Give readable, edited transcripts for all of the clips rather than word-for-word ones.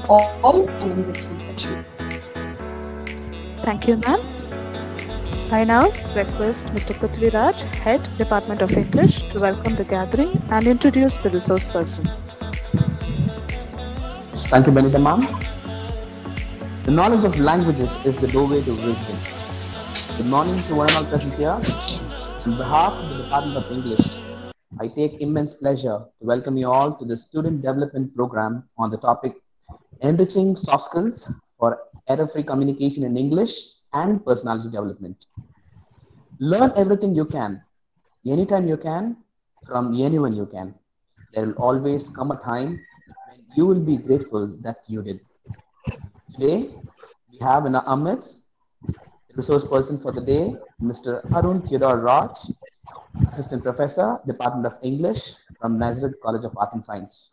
all an enrichment session. Thank you, ma'am. I now request Mr. Patrician, Head, Department of English, to welcome the gathering and introduce the resource person. Thank you, Benita ma'am. The knowledge of languages is the doorway to wisdom. Good morning to one and all present here. On behalf of the Department of English, I take immense pleasure to welcome you all to the Student Development Program on the topic Enriching Soft Skills for Error-Free Communication in English and Personality Development. Learn everything you can, anytime you can, from anyone you can. There will always come a time when you will be grateful that you did. Today, we have in our midst the resource person for the day, Mr. Arun Theodore Raj, Assistant Professor, Department of English from Nazareth College of Arts and Science.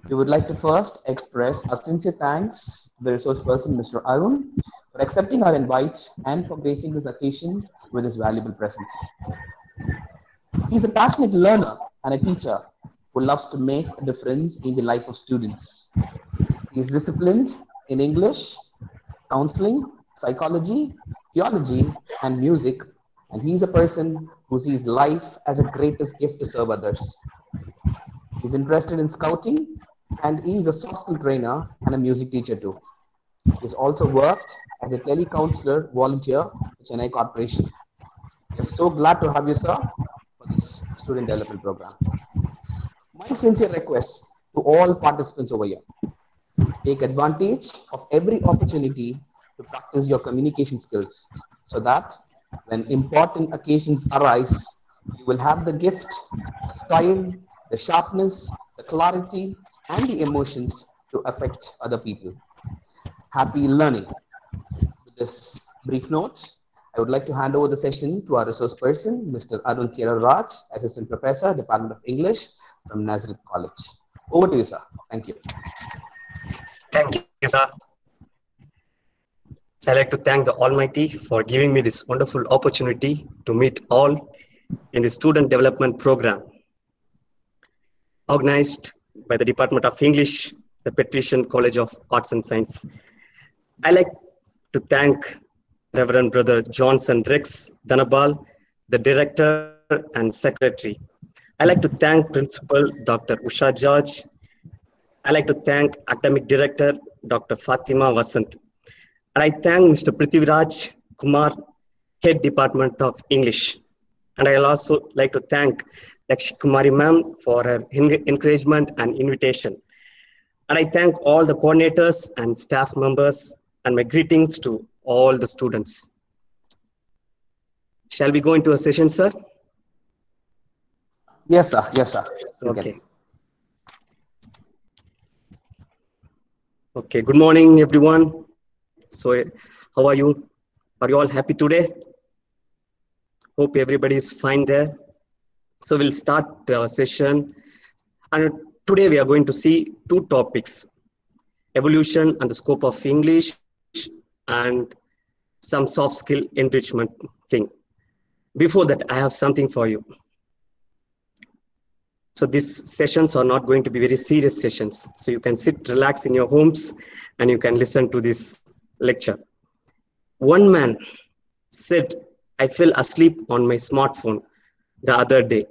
We would like to first express our sincere thanks to the resource person, Mr. Arun, for accepting our invite and for gracing this occasion with his valuable presence. He's a passionate learner and a teacher who loves to make a difference in the life of students. He is disciplined in English, counseling, psychology, theology, and music, and he's a person who sees life as a greatest gift to serve others. He's interested in scouting, and he is a soft skill trainer and a music teacher too. He's also worked as a tele-counselor volunteer for Chennai Corporation. We're so glad to have you, sir, for this student development program. My sincere request to all participants over here: take advantage of every opportunity to practice your communication skills so that when important occasions arise, you will have the gift, the style, the sharpness, the clarity, and the emotions to affect other people. Happy learning. With this brief note, I would like to hand over the session to our resource person, Mr. Arun Theodore Raj, Assistant Professor, Department of English from Nazareth College. Over to you, sir. Thank you. Thank you, sir. So I'd like to thank the Almighty for giving me this wonderful opportunity to meet all in the Student Development Program organized by the Department of English, the Patrician College of Arts and Science. I'd like to thank Reverend Brother Johnson Rex Dhanabal, the Director and Secretary. I'd like to thank Principal Dr. Usha George. I'd like to thank Academic Director Dr. Fatima Vasant. And I thank Mr. Prithviraj Kumar, Head Department of English. And I'll also like to thank Lakshmi Kumari ma'am for her encouragement and invitation. And I thank all the coordinators and staff members, and my greetings to all the students. Shall we go into a session, sir? Yes, sir. Yes, sir. Okay. Okay, good morning, everyone. So, how are you? Are you all happy today? Hope everybody is fine there. So, we'll start our session. And today we are going to see two topics: evolution and the scope of English, and some soft skill enrichment thing. Before that, I have something for you. So these sessions are not going to be very serious sessions. So you can sit, relax in your homes, and you can listen to this lecture. One man said, "I fell asleep on my smartphone the other day."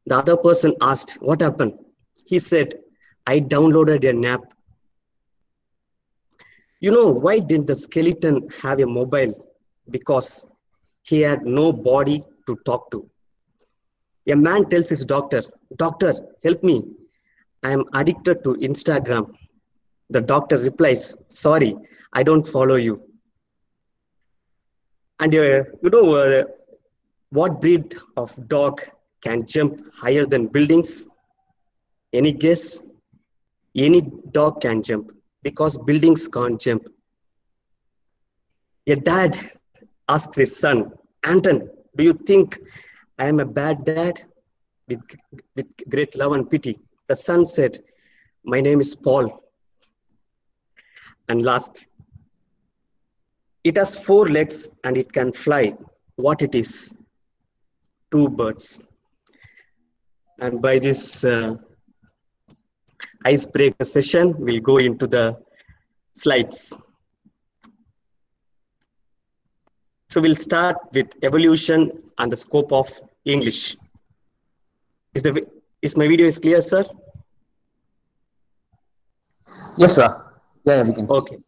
The other person asked, "What happened?" He said, "I downloaded a nap." You know, why didn't the skeleton have a mobile? Because he had no body to talk to. A man tells his doctor, "Doctor, help me. I am addicted to Instagram." The doctor replies, "Sorry, I don't follow you." And what breed of dog can jump higher than buildings? Any guess? Any dog can jump, because buildings can't jump. A dad asks his son, "Anton, do you think I am a bad dad?" With great love and pity, the son said, "My name is Paul." And last, it has 4 legs and it can fly. What it is? 2 birds. And by this icebreaker session, we'll go into the slides. So we'll start with evolution and the scope of English. Is my video is clear, sir? Yes, sir. Yeah, we can see. Okay.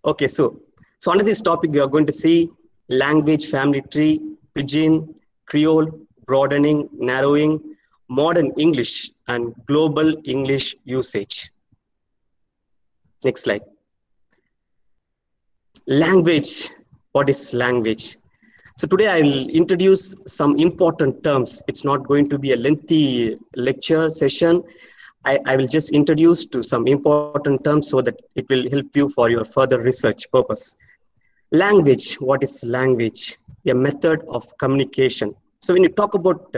Okay, so under this topic, we are going to see language family tree, Pidgin, Creole, broadening, narrowing, modern English, and global English usage. Next slide. Language. What is language? So today I will introduce some important terms. It's not going to be a lengthy lecture session. I will just introduce to some important terms so that it will help you for your further research purpose. Language. What is language? A method of communication. So when you talk about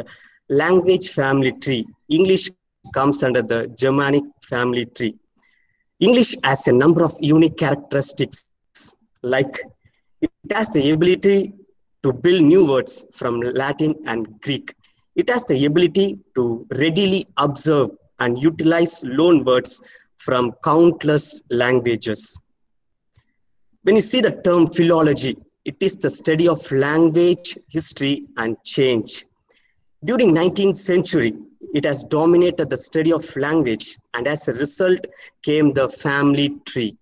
language family tree, English comes under the Germanic family tree. English has a number of unique characteristics, like it has the ability to build new words from Latin and Greek. It has the ability to readily observe and utilize loan words from countless languages. When you see the term philology, it is the study of language, history, and change. During 19th century, it has dominated the study of language, and as a result came the family tree.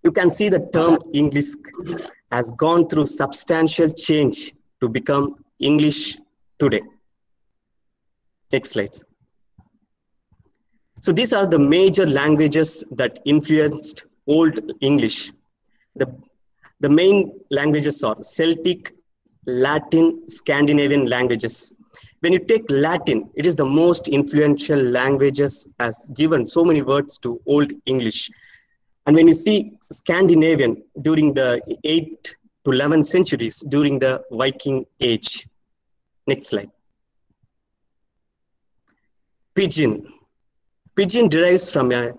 You can see the term English has gone through substantial change to become English today. Next slide. So these are the major languages that influenced Old English. The main languages are Celtic, Latin, Scandinavian languages. When you take Latin, it is the most influential languages, as given so many words to Old English. And when you see Scandinavian during the 8th to 11th centuries, during the Viking Age. Next slide. Pidgin. Pidgin derives from a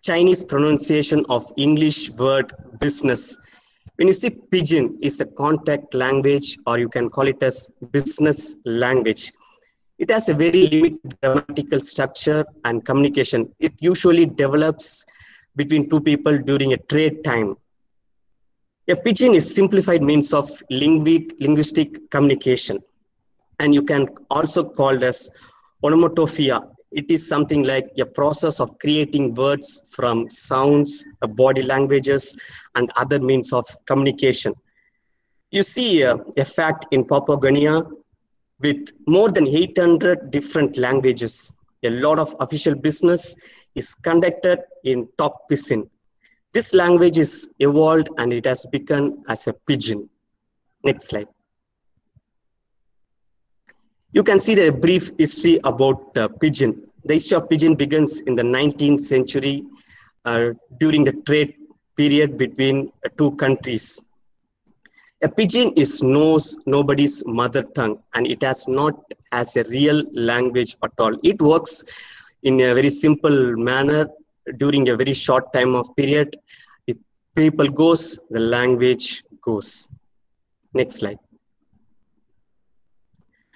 Chinese pronunciation of English word business. When you see Pidgin is a contact language, or you can call it as business language. It has a very limited grammatical structure and communication. It usually develops between two people during a trade time. A Pidgin is simplified means of linguistic communication, and you can also call it as onomatopoeia. It is something like a process of creating words from sounds, body languages, and other means of communication. You see a fact in Papua New Guinea with more than 800 different languages. A lot of official business is conducted in Tok Pisin. This language is evolved and it has become as a Pidgin. Next slide. You can see the brief history about Pidgin. The history of Pidgin begins in the 19th century during the trade period between two countries. A Pidgin is nobody's mother tongue, and it has not as a real language at all. It works in a very simple manner during a very short time of period. If people goes, the language goes. Next slide.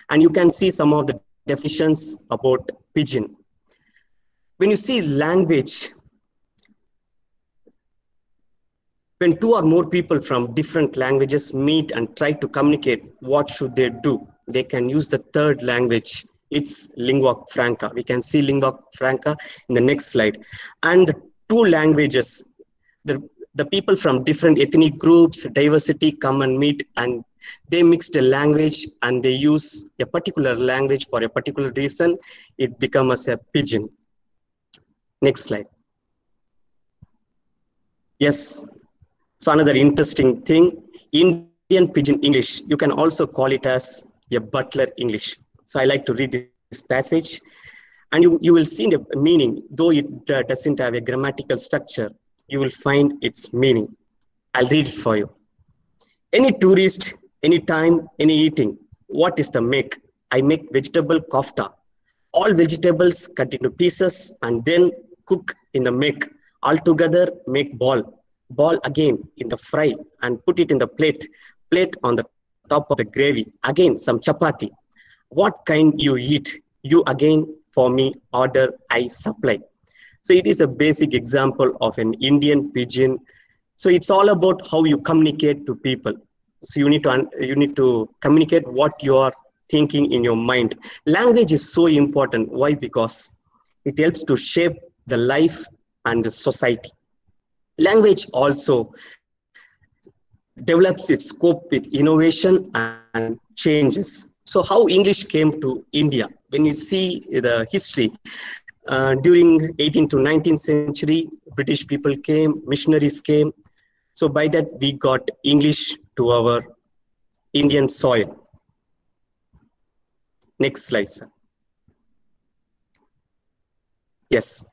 And you can see some of the definitions about Pidgin. When you see language, when two or more people from different languages meet and try to communicate, what should they do? They can use the third language. It's lingua franca. We can see lingua franca in the next slide. And the two languages, the people from different ethnic groups, diversity come and meet, and they mix the language and they use a particular language for a particular reason. It becomes a Pidgin. Next slide. Yes. So another interesting thing, Indian Pidgin English, you can also call it as a butler English. So I like to read this passage, and you will see the meaning. Though it doesn't have a grammatical structure, you will find its meaning. I'll read it for you. Any tourist, any time, any eating. What is the make? I make vegetable kofta. All vegetables cut into pieces and then cook in the make. All together make ball. Ball again in the fry and put it in the plate. Plate on the top of the gravy. Again some chapati. What kind you eat? You again for me order I supply. So it is a basic example of an Indian pidgin. So it's all about how you communicate to people. So you need to communicate what you are thinking in your mind. Language is so important. Why? Because it helps to shape the life and the society. Language also develops its scope with innovation and changes. So how English came to India? When you see the history, during 18th to 19th century, British people came, missionaries came. So by that, we got English to our Indian soil. Next slide, sir. Yes.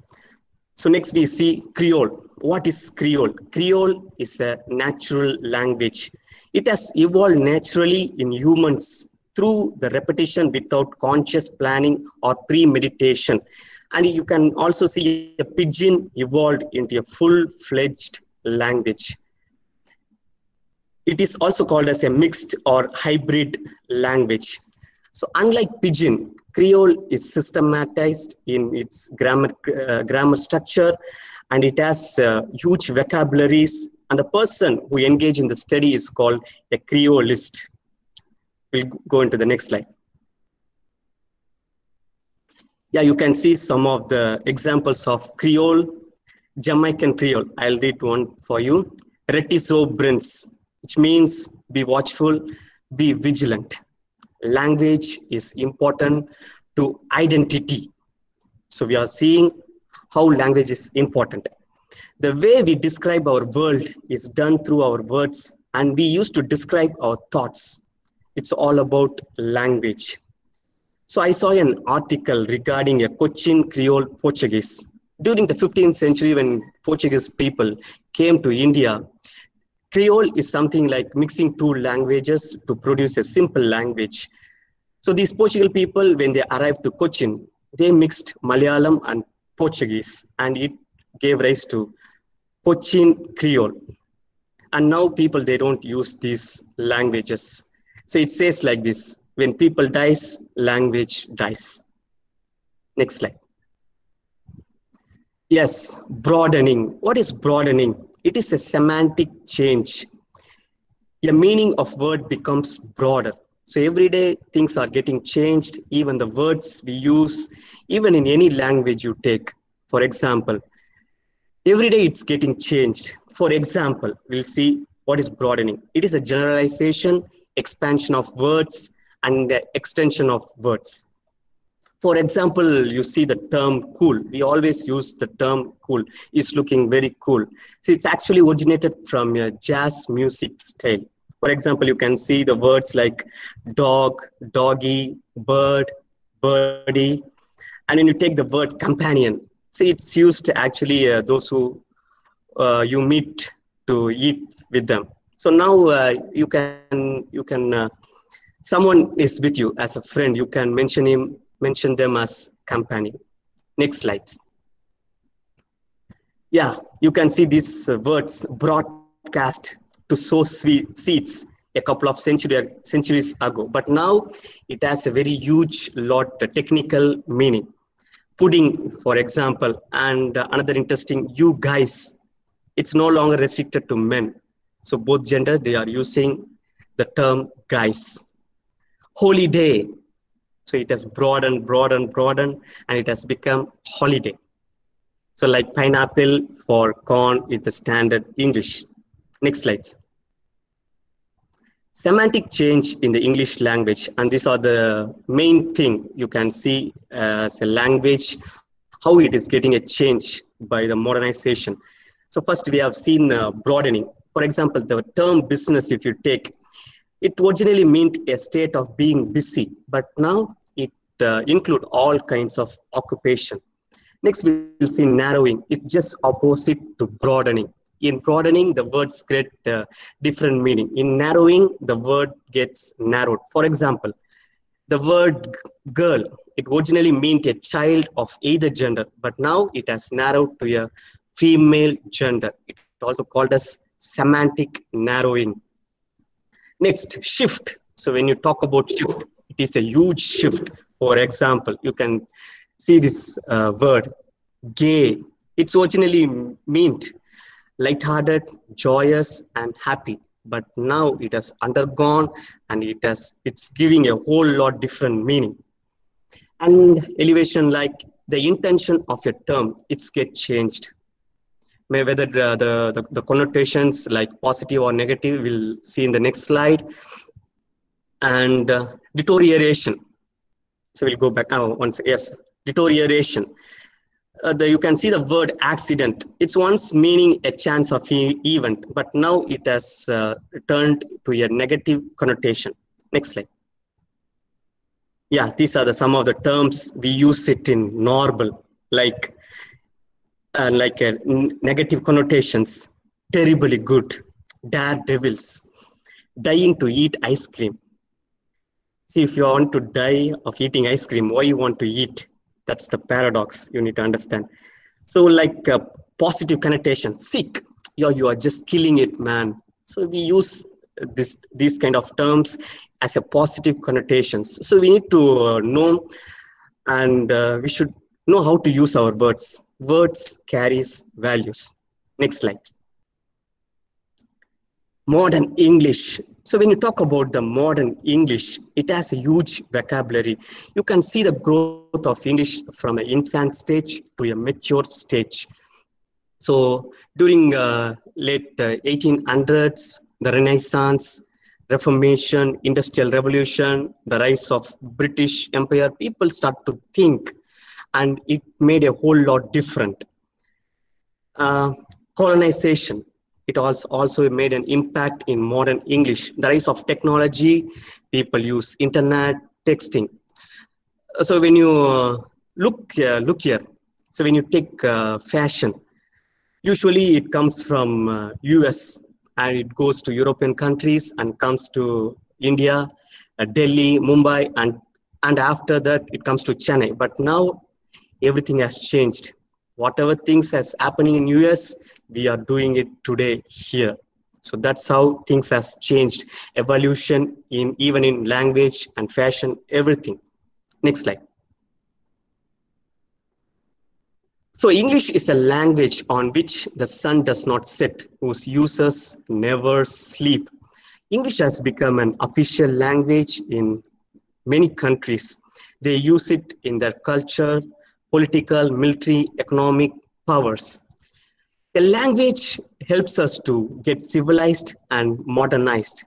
So next we see Creole. What is Creole? Creole is a natural language. It has evolved naturally in humans through the repetition without conscious planning or premeditation. And you can also see a pidgin evolved into a full-fledged language. It is also called as a mixed or hybrid language. So unlike pidgin, Creole is systematized in its grammar structure, and it has huge vocabularies. And the person who engage in the study is called a Creolist. We'll go into the next slide. Yeah, you can see some of the examples of Creole, Jamaican Creole. I'll read one for you. Retiso Brins, which means be watchful, be vigilant. Language is important to identity. So we are seeing how language is important. The way we describe our world is done through our words, and we used to describe our thoughts. It's all about language. So I saw an article regarding a Cochin Creole Portuguese. During the 15th century, when Portuguese people came to India, Creole is something like mixing two languages to produce a simple language. So these Portuguese people, when they arrived to Cochin, they mixed Malayalam and Portuguese, and it gave rise to Cochin Creole. And now people, they don't use these languages. So it says like this: when people dies, language dies. Next slide. Yes, broadening. What is broadening? It is a semantic change. A meaning of word becomes broader. So every day things are getting changed, even the words we use, even in any language you take. For example, every day it's getting changed. For example, we'll see what is broadening. It is a generalization, expansion of words, and the extension of words. For example, you see the term cool. We always use the term cool. It's looking very cool. So it's actually originated from a jazz music style. For example, you can see the words like dog, doggy, bird, birdie. And when you take the word companion, see, it's used to actually those who you meet to eat with them. So now you can someone is with you as a friend, you can mention them as companion. Next slide. Yeah, you can see these words broadcast to sow seeds a couple of centuries ago, but now it has a very huge lot technical meaning. Pudding, for example, and another interesting, you guys. It's no longer restricted to men. So both gender, they are using the term guys. Holiday. So it has broadened, and it has become holiday. So like pineapple for corn is the standard English. Next slide. Semantic change in the English language, and these are the main thing you can see as a language, how it is getting a change by the modernization. So first we have seen broadening. For example, the term business, if you take, it originally meant a state of being busy, but now it includes all kinds of occupation. Next, we'll see narrowing. It's just opposite to broadening. In broadening, the words get different meaning. In narrowing, the word gets narrowed. For example, the word girl, it originally meant a child of either gender, but now it has narrowed to a female gender. It also called as semantic narrowing. Next, shift. So when you talk about shift, it is a huge shift. For example, you can see this word gay, It's originally meant lighthearted, joyous, and happy. But now it has undergone and it's giving a whole lot different meaning. And elevation, like the intention of a term, it's get changed. Whether the connotations like positive or negative, we'll see in the next slide. And deterioration. So we'll go back now once. Yes, deterioration. You can see the word accident. It's once meaning a chance of event, but now it has turned to a negative connotation. Next slide. Yeah, these are some of the terms we use it in normal, like negative connotations, terribly good, daredevils, dying to eat ice cream. See, if you want to die of eating ice cream, why you want to eat? That's the paradox you need to understand. So like positive connotation, sick, you are just killing it, man. So we use these kind of terms as a positive connotations. So we need to know, and we should know how to use our words. Words carries values. Next slide. Modern English. So when you talk about the modern English, it has a huge vocabulary. You can see the growth of English from an infant stage to a mature stage. So during late 1800s, the Renaissance, Reformation, Industrial Revolution, the rise of British Empire, people start to think, and it made a whole lot different. Colonization. It also made an impact in modern English. The rise of technology, people use internet, texting. So when you look here, so when you take fashion, usually it comes from US and it goes to European countries and comes to India, Delhi, Mumbai, and after that it comes to Chennai. But now everything has changed. Whatever things has happening in US, we are doing it today here. So that's how things has changed. Evolution even in language and fashion, everything. Next slide. So English is a language on which the sun does not set, whose users never sleep. English has become an official language in many countries. They use it in their culture, political, military, economic powers. A language helps us to get civilized and modernized.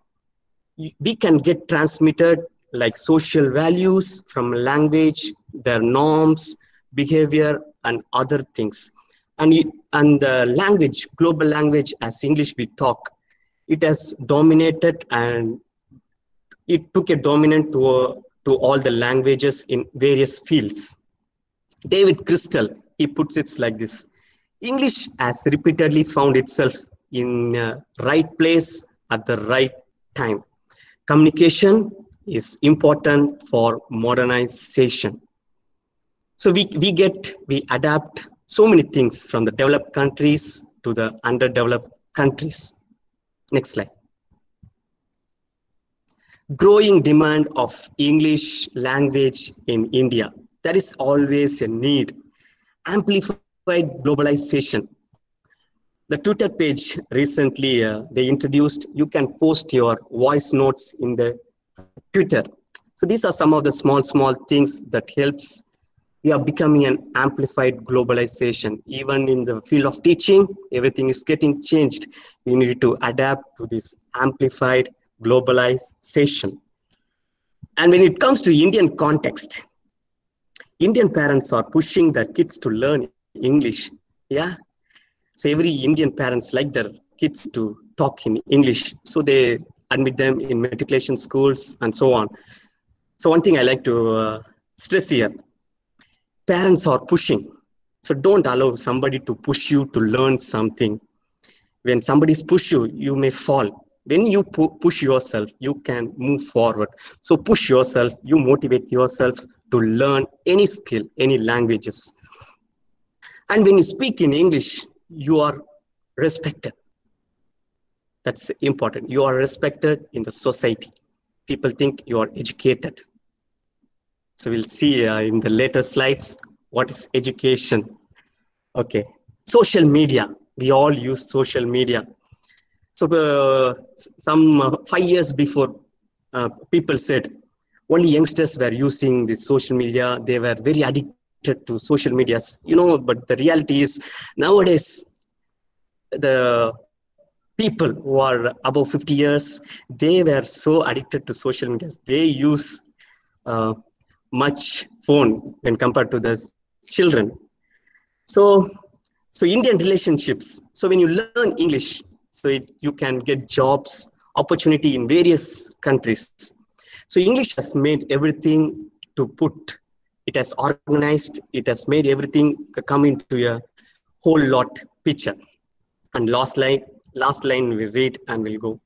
We can get transmitted like social values from language, their norms, behavior, and other things. And the language, global language as English we talk, it has dominated and it took a dominant to all the languages in various fields. David Crystal, he puts it like this: English has repeatedly found itself in right place at the right time. Communication is important for modernization. So we adapt so many things from the developed countries to the underdeveloped countries. Next slide. Growing demand of English language in India. There is always a need. Amplified globalization. The Twitter page recently, they introduced, you can post your voice notes in the Twitter. So these are some of the small things that helps. We are becoming an amplified globalization. Even in the field of teaching, everything is getting changed. We need to adapt to this amplified globalization. And when it comes to Indian context, Indian parents are pushing their kids to learn English. Yeah. So every Indian parents like their kids to talk in English. So they admit them in matriculation schools and so on. So one thing I like to stress here, parents are pushing. So don't allow somebody to push you to learn something. When somebody's push you, you may fall. When you push yourself, you can move forward. So push yourself, you motivate yourself to learn any skill, any languages. And when you speak in English, you are respected. That's important. You are respected in the society. People think you are educated. So we'll see in the later slides, what is education? Okay. Social media. We all use social media. So some 5 years before, people said only youngsters were using the social media. They were very addicted to social medias, but the reality is nowadays the people who are above 50 years, they were so addicted to social media. They use uh, much phone when compared to the children. So, Indian relationships. So when you learn English, you can get jobs, opportunity in various countries. So English has made everything to put. It has organized. It has made everything come into a whole lot picture. And last line we read and we'll go.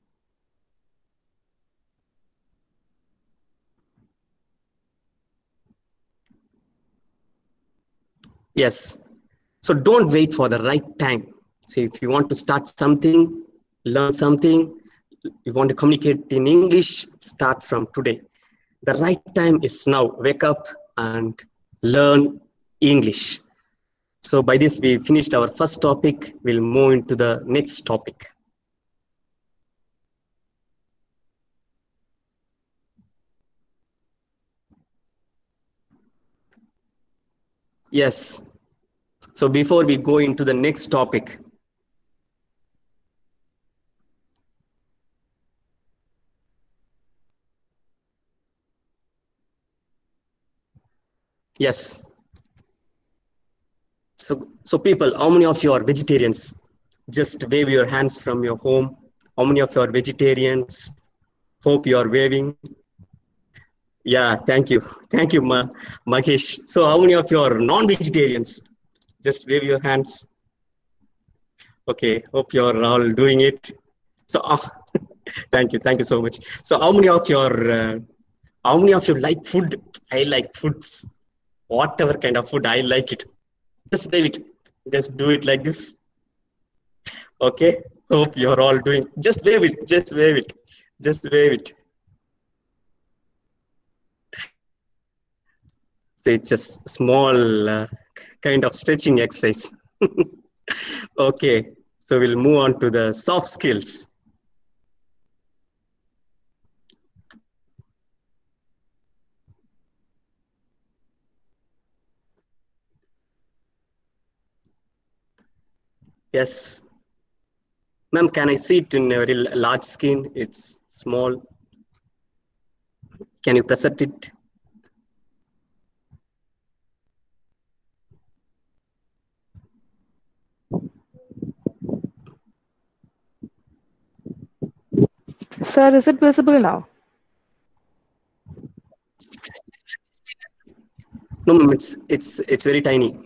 Yes. So don't wait for the right time. So if you want to start something, learn something, you want to communicate in English, start from today. The right time is now. Wake up and learn English. So by this, we finished our first topic. We'll move into the next topic. Yes. So before we go into the next topic, yes. So people, how many of you are vegetarians? Just wave your hands from your home. How many of you are vegetarians? Hope you are waving. Yeah, thank you. Thank you, Makesh. So how many of you are non-vegetarians? Just wave your hands. Okay, hope you're all doing it. So thank you so much. So how many of you like food? I like foods. Whatever kind of food, I like it. Just wave it. Just do it like this. Okay, hope you're all doing. Just wave it. Just wave it. Just wave it. So it's a small kind of stretching exercise. Okay, so we'll move on to the soft skills. Yes. Ma'am, can I see it in a very large screen? It's small. Can you present it? Sir, is it visible now? No, ma'am, it's very tiny.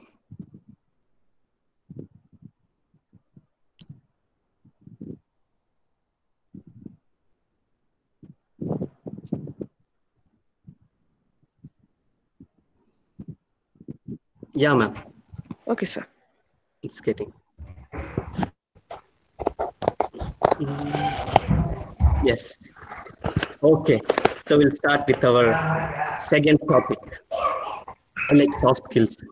Yeah, ma'am. Okay, sir. It's getting. Yes. Okay. So we'll start with our second topic. I like soft skills.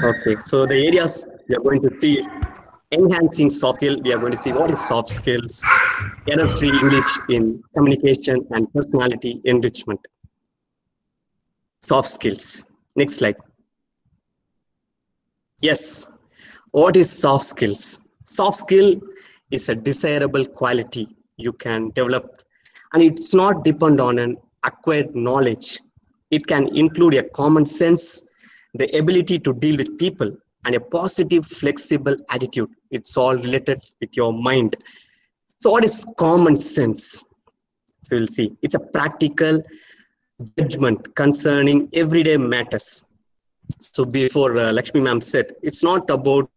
Okay. So the areas we are going to see is enhancing soft skill. We are going to see what is soft skills, error-free English in communication, and personality enrichment. Soft skills. Next slide. Yes. What is soft skills? Soft skill is a desirable quality you can develop, and it's not depend on an acquired knowledge. It can include a common sense, the ability to deal with people, and a positive, flexible attitude. It's all related with your mind. So what is common sense? So we'll see. It's a practical judgment concerning everyday matters. So before Lakshmi ma'am said, it's not about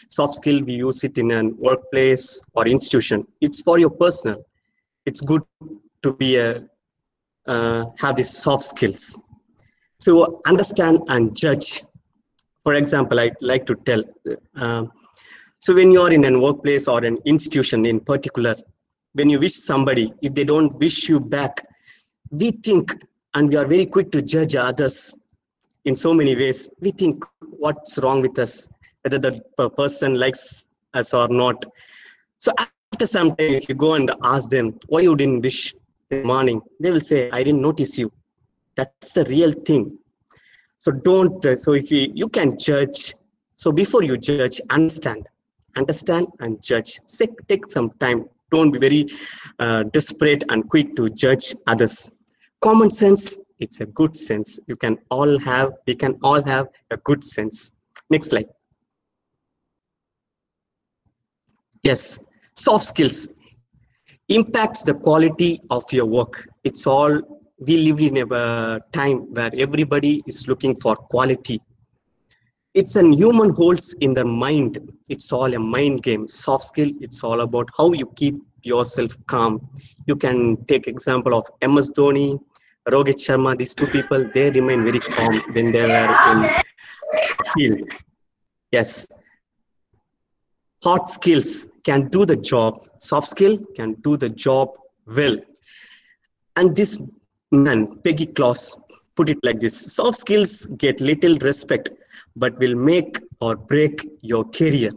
soft skill, we use it in a workplace or institution. It's for your personal. It's good to be have these soft skills. So understand and judge. For example, I'd like to tell, so when you're in a workplace or an institution in particular, when you wish somebody, if they don't wish you back, we think, and we are very quick to judge others in so many ways. We think, what's wrong with us, whether the person likes us or not. So after some time, if you go and ask them, why you didn't wish in the morning, they will say, I didn't notice you. That's the real thing. So don't, so if you can judge, so before you judge, understand and judge. Take some time. Don't be very desperate and quick to judge others. Common sense, it's a good sense. We can all have a good sense. Next slide. Yes, soft skills impacts the quality of your work. It's all, we live in a time where everybody is looking for quality. It's an human holds in the mind. It's all a mind game. Soft skill, it's all about how you keep yourself calm. You can take example of MS Dhoni, Rohit Sharma. These two people, they remain very calm when they were in field. Yes. Hard skills can do the job. Soft skill can do the job well. And this man, Peggy Claus, put it like this: soft skills get little respect, but will make or break your career.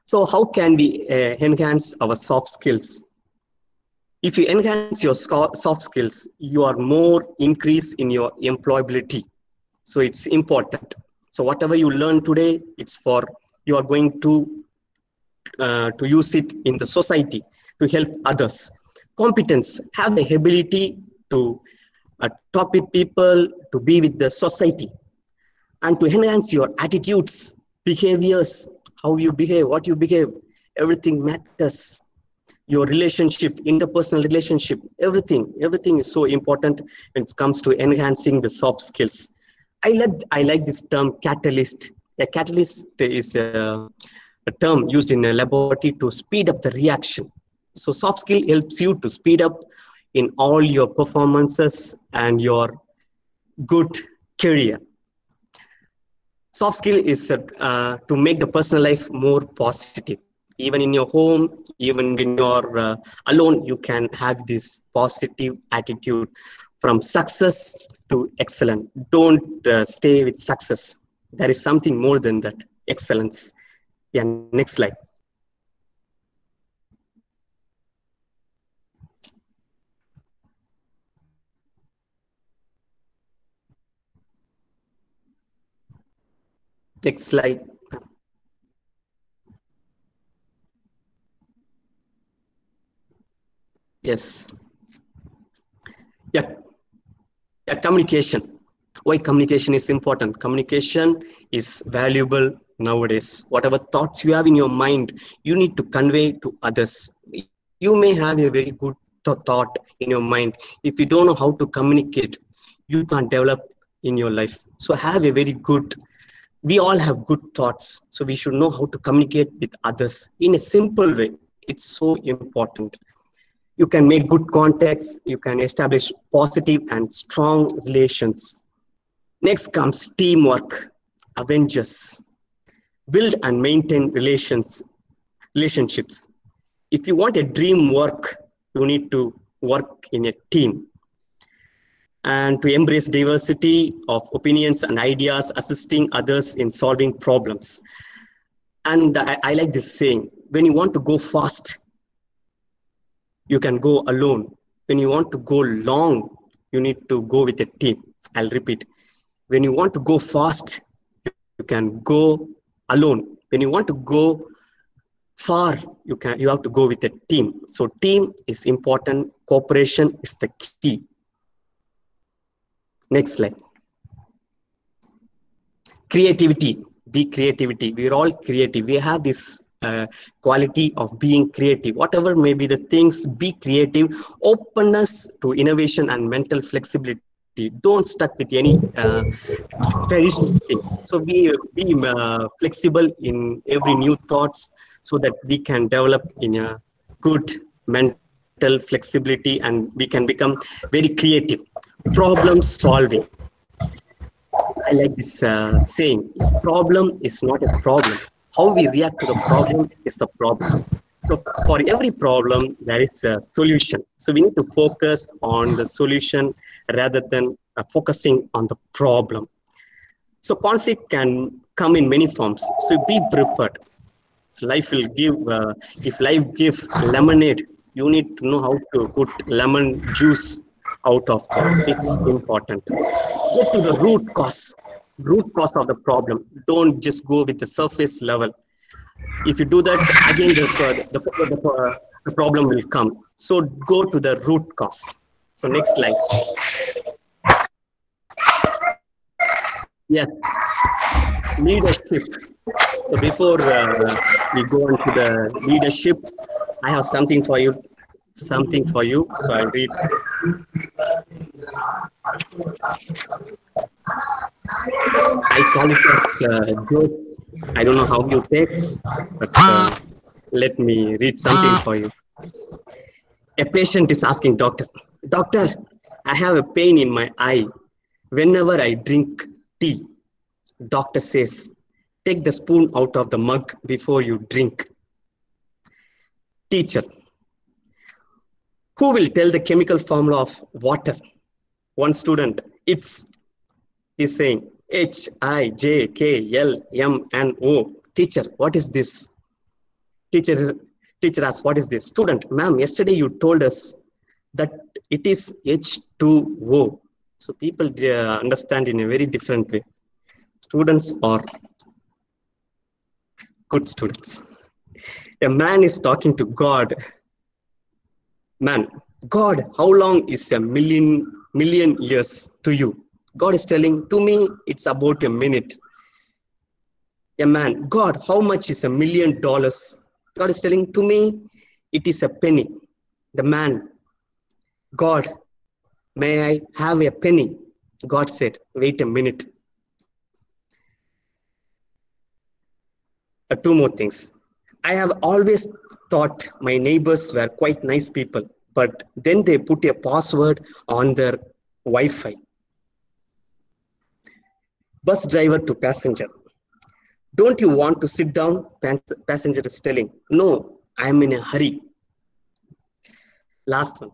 So how can we enhance our soft skills? If you enhance your soft skills, you are more increase in your employability. So it's important. So whatever you learn today, it's for, you are going to use it in the society to help others. Competence, have the ability to talk with people, to be with the society, and to enhance your attitudes, behaviors, how you behave, what you behave, everything matters. Your relationship, interpersonal relationship, everything is so important when it comes to enhancing the soft skills. I like this term catalyst. A catalyst is a term used in a laboratory to speed up the reaction. So soft skill helps you to speed up in all your performances and your good career. Soft skill is to make the personal life more positive. Even in your home, even when you're alone, you can have this positive attitude from success to excellence. Don't stay with success. There is something more than that, excellence. Yeah, next slide. Next slide. Yes. Yeah. Communication. Why communication is important? Communication is valuable nowadays. Whatever thoughts you have in your mind, you need to convey to others. You may have a very good thought in your mind. If you don't know how to communicate, you can't develop in your life. So have a very good, we all have good thoughts. So we should know how to communicate with others in a simple way. It's so important. You can make good contacts. You can establish positive and strong relations. Next comes teamwork, Avengers. Build and maintain relationships. If you want a dream work, you need to work in a team. And to embrace diversity of opinions and ideas, assisting others in solving problems. And I like this saying, when you want to go fast, you can go alone. When you want to go long, you need to go with a team. I'll repeat. When you want to go fast, you can go alone. When you want to go far, you have to go with a team. So team is important. Cooperation is the key. Next slide. Creativity. Be creativity. We're all creative. We have this quality of being creative. Whatever may be the things, be creative. Openness to innovation and mental flexibility. Don't stuck with any traditional thing. So be flexible in every new thoughts so that we can develop in a good mental flexibility and we can become very creative. Problem solving. I like this saying, problem is not a problem. How we react to the problem is the problem. So for every problem, there is a solution. So we need to focus on the solution rather than focusing on the problem. So conflict can come in many forms. So be prepared. So life will give, if life gives lemonade, you need to know how to put lemon juice out of that. It's important. Get to the root cause of the problem. Don't just go with the surface level. If you do that, again, the problem will come. So go to the root cause. So next slide. Yes, leadership. So before we go on to the leadership, I have something for you. So I'll read. I call it as jokes. I don't know how you take, but let me read something for you. A patient is asking doctor, I have a pain in my eye whenever I drink tea. Doctor says, take the spoon out of the mug before you drink. Teacher, who will tell the chemical formula of water? One student, is saying HIJKLMNO. Teacher, what is this? Teacher asks, what is this? Student, ma'am, yesterday you told us that it is H2O. So people understand in a very different way. Students are good students. A man is talking to God. Man, God, how long is a million years to you? God is telling, to me, it's about a minute. A man, God, how much is $1 million? God is telling, to me, it is a penny. The man, God, may I have a penny? God said, wait a minute. Two more things. I have always thought my neighbors were quite nice people, but then they put a password on their Wi-Fi. Bus driver to passenger. Don't you want to sit down? Passenger is telling, no, I am in a hurry. Last one.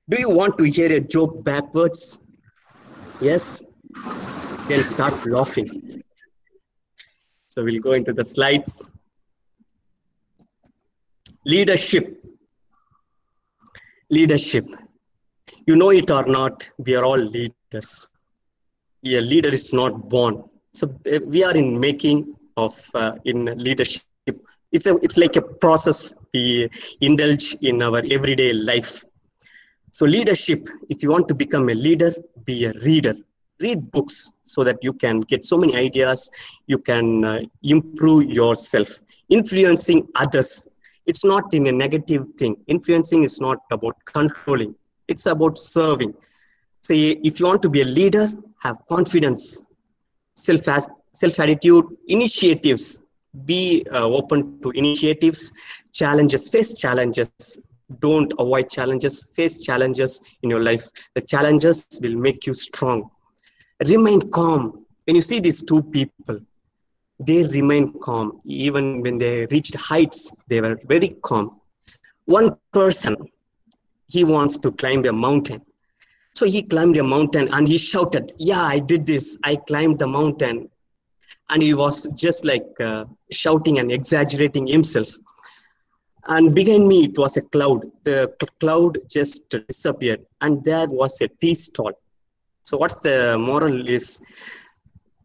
Do you want to hear a joke backwards? Yes. Then start laughing. So we'll go into the slides. Leadership. You know it or not, we are all leaders. A leader is not born. So we are in making of in leadership. It's like a process we indulge in our everyday life. So leadership, if you want to become a leader, be a reader. Read books so that you can get so many ideas, you can improve yourself. Influencing others, it's not in a negative thing. Influencing is not about controlling, it's about serving. So if you want to be a leader, have confidence, self-attitude, initiatives, be open to initiatives, challenges, face challenges. Don't avoid challenges, face challenges in your life. The challenges will make you strong. Remain calm. When you see these two people, they remain calm. Even when they reached heights, they were very calm. One person, he wants to climb a mountain. So he climbed a mountain and he shouted, yeah, I did this. I climbed the mountain. And he was just like shouting and exaggerating himself. And behind me, it was a cloud. The cloud just disappeared. And there was a tea stall. So what's the moral is?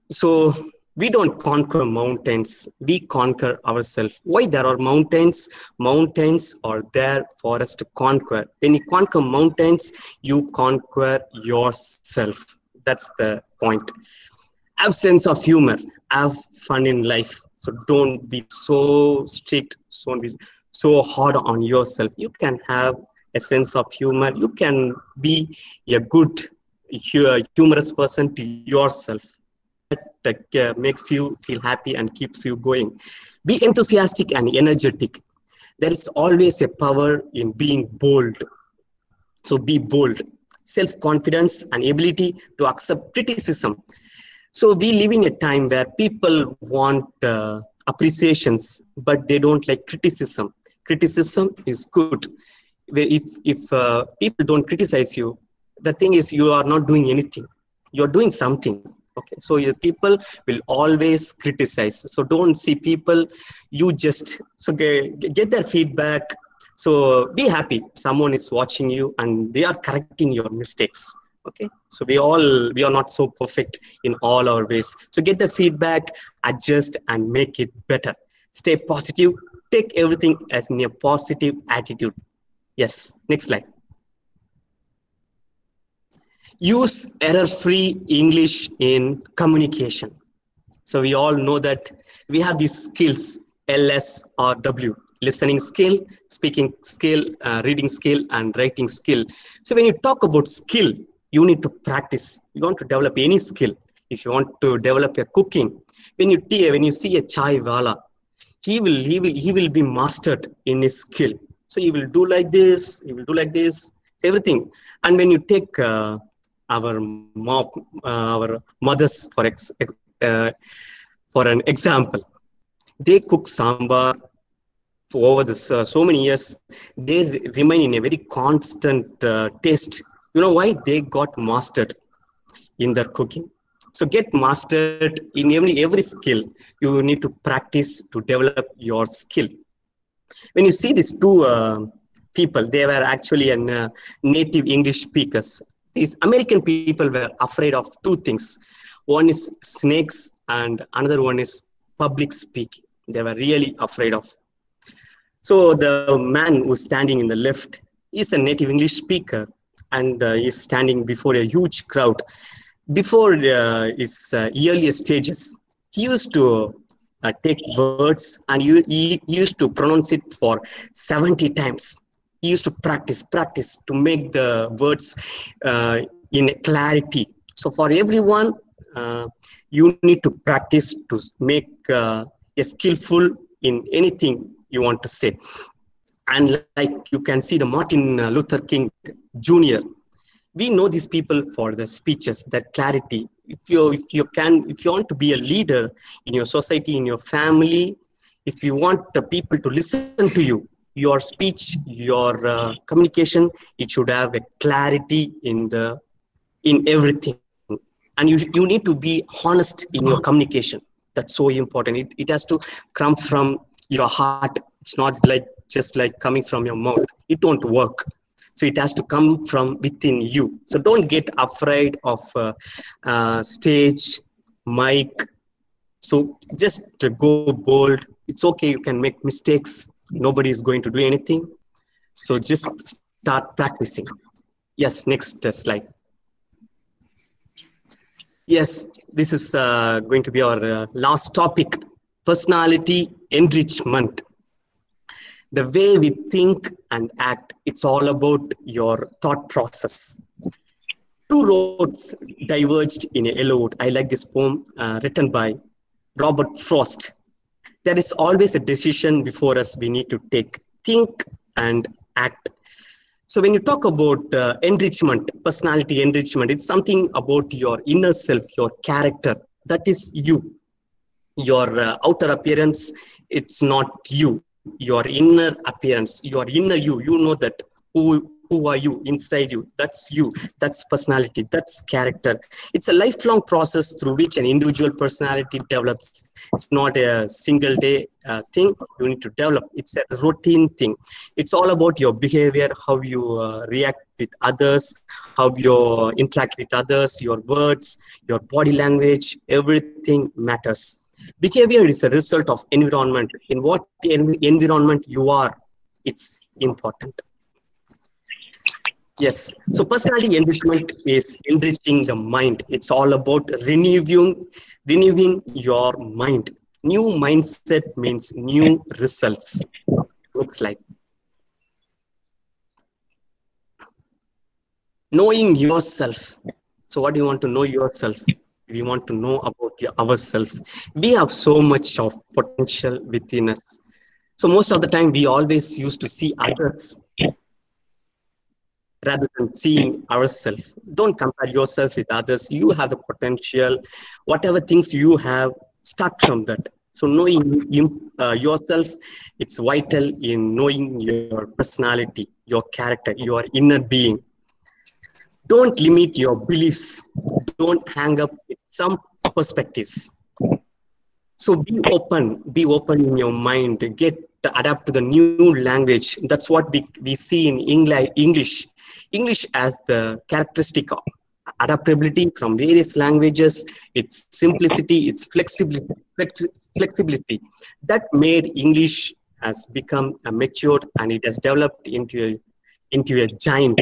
So we don't conquer mountains. We conquer ourselves. Why there are mountains? Mountains are there for us to conquer. When you conquer mountains, you conquer yourself. That's the point. Have sense of humor. Have fun in life. So don't be so strict. Don't be so hard on yourself. You can have a sense of humor. You can be a good, humorous person to yourself. That makes you feel happy and keeps you going. Be enthusiastic and energetic. There is always a power in being bold. So be bold. Self-confidence and ability to accept criticism. So we live in a time where people want appreciations, but they don't like criticism. Criticism is good. If people don't criticize you, the thing is you are not doing anything. You're doing something. Okay, so your people will always criticize. So don't see people, you just get their feedback. So be happy someone is watching you and they are correcting your mistakes. Okay, so we are not so perfect in all our ways. So get the feedback, adjust and make it better. Stay positive, take everything as in a positive attitude. Yes, next slide. Use error-free English in communication. So we all know that we have these skills, LS or W, listening skill, speaking skill, reading skill, and writing skill. So when you talk about skill, you need to practice. You want to develop any skill. If you want to develop your cooking, when you see a chai wala, he will be mastered in his skill. So he will do like this, he will do like this, everything. And when you take our mom, our mothers uh, for an example, they cook sambar for over this so many years. They remain in a very constant taste. You know why? They got mastered in their cooking. So get mastered in every skill. You need to practice to develop your skill. When you see these two people, they were actually native English speakers. These American people were afraid of two things. One is snakes and another one is public speaking. They were really afraid of. So the man who's standing in the left is a native English speaker and is standing before a huge crowd. Before his earlier stages, he used to take words and he used to pronounce it for 70 times. He used to practice to make the words in clarity. So for everyone, you need to practice to make a skillful in anything you want to say. And like you can see the Martin Luther King Jr., we know these people for the speeches, their clarity. If you want to be a leader in your society, in your family, if you want the people to listen to you, your speech, your communication, it should have a clarity in everything. And you need to be honest in your communication. That's so important. It has to come from your heart. It's not like just like coming from your mouth. It won't work. So it has to come from within you. So don't get afraid of stage, mic. So just go bold. It's okay. You can make mistakes. Nobody is going to do anything. So just start practicing. Yes, next slide. Yes, this is going to be our last topic, personality enrichment. The way we think and act, it's all about your thought process. Two roads diverged in a yellow wood. I like this poem written by Robert Frost. There is always a decision before us we need to take, think and act. So when you talk about enrichment, personality enrichment, it's something about your inner self, your character. That is you. Your outer appearance, it's not you. Your inner appearance, your inner you, you know that who are you inside you. That's you. That's personality. That's character. It's a lifelong process through which an individual personality develops. It's not a single day thing you need to develop. It's a routine thing. It's all about your behavior, how you react with others, how you interact with others, your words, your body language, everything matters. Behavior is a result of environment. In what environment you are, it's important. Yes, so personality enrichment is enriching the mind. It's all about renewing your mind. New mindset means new results. Next slide. Knowing yourself. So what do you want to know yourself? We want to know about ourselves. We have so much of potential within us. So most of the time we always used to see others rather than seeing ourselves. Don't compare yourself with others. You have the potential. Whatever things you have, start from that. So knowing yourself, it's vital in knowing your personality, your character, your inner being. Don't limit your beliefs. Don't hang up with some perspectives. So be open in your mind, adapt to the new language. That's what we see in English. English as the characteristic of adaptability from various languages, its simplicity, its flexibility that made English has become a matured, and it has developed into a giant.